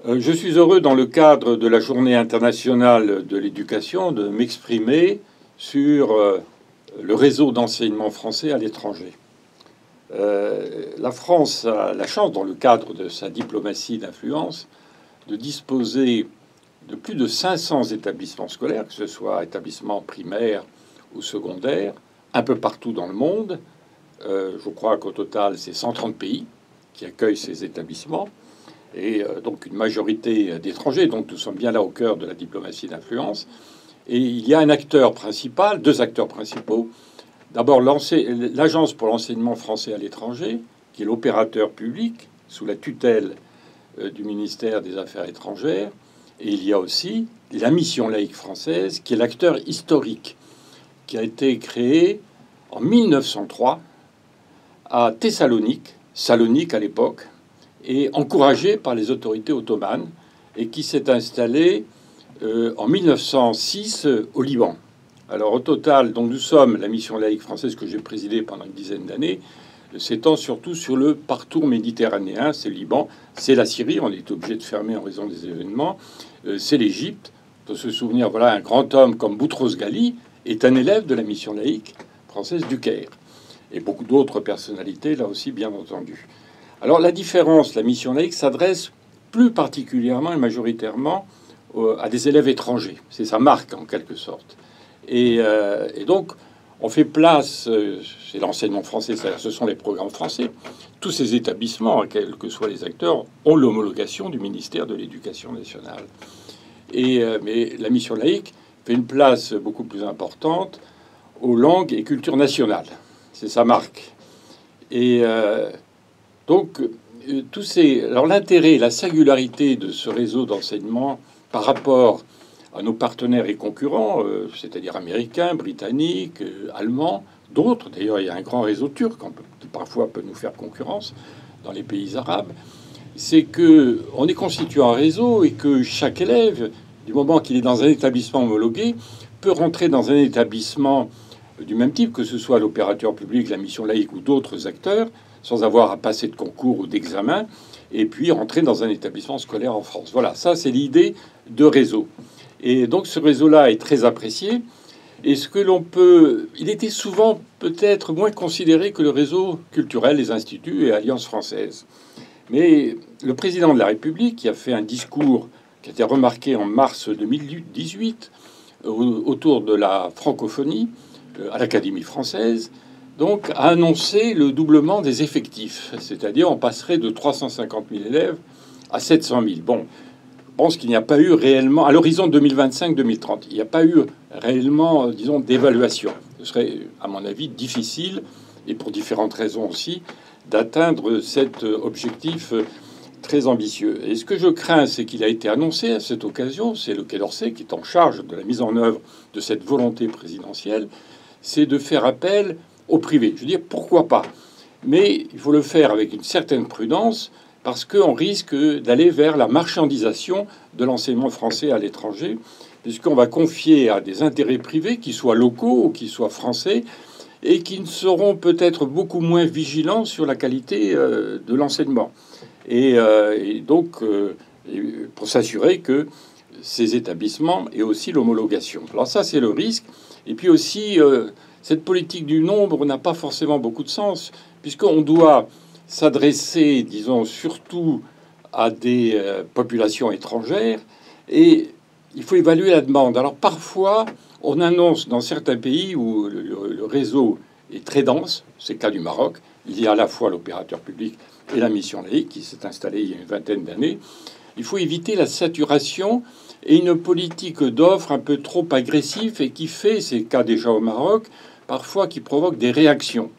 Je suis heureux, dans le cadre de la Journée internationale de l'éducation, de m'exprimer sur le réseau d'enseignement français à l'étranger. La France a la chance, dans le cadre de sa diplomatie d'influence, de disposer de plus de 500 établissements scolaires, que ce soit établissements primaires ou secondaires, un peu partout dans le monde. Je crois qu'au total, c'est 130 pays qui accueillent ces établissements, et donc une majorité d'étrangers. Donc nous sommes bien là au cœur de la diplomatie d'influence. Et il y a un acteur principal, deux acteurs principaux. D'abord, l'Agence pour l'enseignement français à l'étranger, qui est l'opérateur public sous la tutelle du ministère des Affaires étrangères. Et il y a aussi la Mission laïque française, qui est l'acteur historique, qui a été créé en 1903 à Thessalonique, Salonique à l'époque, et encouragé par les autorités ottomanes, et qui s'est installé en 1906 au Liban. Alors au total, donc nous sommes la mission laïque française que j'ai présidée pendant une dizaine d'années, s'étend surtout sur le parcours méditerranéen. C'est le Liban, c'est la Syrie, on est obligé de fermer en raison des événements, c'est l'Égypte. On peut se souvenir, voilà, un grand homme comme Boutros Ghali est un élève de la mission laïque française du Caire, et beaucoup d'autres personnalités là aussi, bien entendu. Alors la différence, la mission laïque s'adresse plus particulièrement et majoritairement à des élèves étrangers. C'est sa marque en quelque sorte. Et donc on fait place, c'est l'enseignement français, ce sont les programmes français. Tous ces établissements, quels que soient les acteurs, ont l'homologation du ministère de l'Éducation nationale. Mais la mission laïque fait une place beaucoup plus importante aux langues et cultures nationales. C'est sa marque. Et donc, alors l'intérêt, la singularité de ce réseau d'enseignement par rapport à nos partenaires et concurrents, c'est-à-dire américains, britanniques, allemands, d'autres. D'ailleurs, il y a un grand réseau turc qui parfois peut nous faire concurrence dans les pays arabes. C'est que on est constitué en réseau et que chaque élève, du moment qu'il est dans un établissement homologué, peut rentrer dans un établissement du même type, que ce soit l'opérateur public, la mission laïque ou d'autres acteurs, sans avoir à passer de concours ou d'examen, et puis rentrer dans un établissement scolaire en France. Voilà, ça c'est l'idée de réseau. Et donc ce réseau-là est très apprécié. Et ce que l'on peut... Il était souvent peut-être moins considéré que le réseau culturel, les instituts et Alliance française. Mais le président de la République, qui a fait un discours qui a été remarqué en mars 2018 autour de la francophonie à l'Académie française, donc a annoncé le doublement des effectifs. C'est-à-dire on passerait de 350 000 élèves à 700 000. Bon, je pense qu'il n'y a pas eu réellement, à l'horizon 2025-2030, il n'y a pas eu réellement, disons, d'évaluation. Ce serait, à mon avis, difficile, et pour différentes raisons aussi, d'atteindre cet objectif très ambitieux. Et ce que je crains, c'est qu'il a été annoncé à cette occasion, c'est le Quai d'Orsay qui est en charge de la mise en œuvre de cette volonté présidentielle, c'est de faire appel au privé. Je veux dire, pourquoi pas? Mais il faut le faire avec une certaine prudence, parce qu'on risque d'aller vers la marchandisation de l'enseignement français à l'étranger, puisqu'on va confier à des intérêts privés, qu'ils soient locaux ou qu'ils soient français, et qui ne seront peut-être beaucoup moins vigilants sur la qualité de l'enseignement. Et donc, pour s'assurer que ces établissements aient aussi l'homologation. Alors ça, c'est le risque. Et puis aussi, cette politique du nombre n'a pas forcément beaucoup de sens, puisqu'on doit s'adresser, disons, surtout à des populations étrangères, et il faut évaluer la demande. Alors parfois, on annonce dans certains pays où le réseau est très dense, c'est le cas du Maroc, il y a à la fois l'opérateur public et la mission laïque qui s'est installée il y a une vingtaine d'années. Il faut éviter la saturation et une politique d'offre un peu trop agressive et qui fait, c'est le cas déjà au Maroc, parfois qui provoque des réactions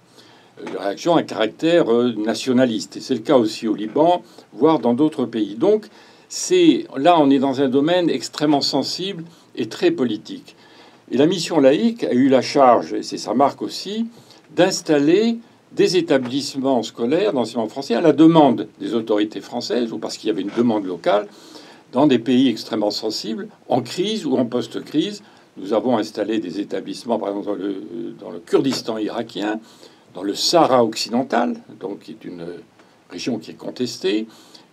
à caractère nationaliste. Et c'est le cas aussi au Liban, voire dans d'autres pays. Donc, là, on est dans un domaine extrêmement sensible et très politique. Et la mission laïque a eu la charge, et c'est sa marque aussi, d'installer des établissements scolaires d'enseignement français à la demande des autorités françaises, ou parce qu'il y avait une demande locale, dans des pays extrêmement sensibles, en crise ou en post-crise. Nous avons installé des établissements, par exemple, dans le Kurdistan irakien, dans le Sahara occidental, donc qui est une région qui est contestée,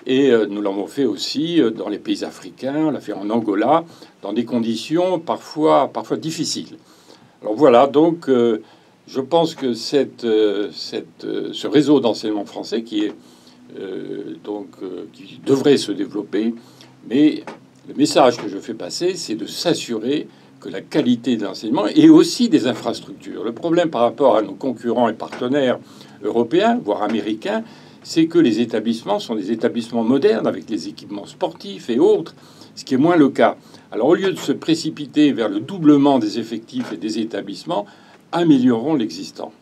Et nous l'avons fait aussi dans les pays africains, on l'a fait en Angola, dans des conditions parfois difficiles. Alors voilà, donc je pense que ce réseau d'enseignement français qui devrait se développer, mais le message que je fais passer, c'est de s'assurer que la qualité de l'enseignement et aussi des infrastructures. Le problème par rapport à nos concurrents et partenaires européens, voire américains, c'est que les établissements sont des établissements modernes avec les équipements sportifs et autres, ce qui est moins le cas. Alors au lieu de se précipiter vers le doublement des effectifs et des établissements, améliorons l'existant.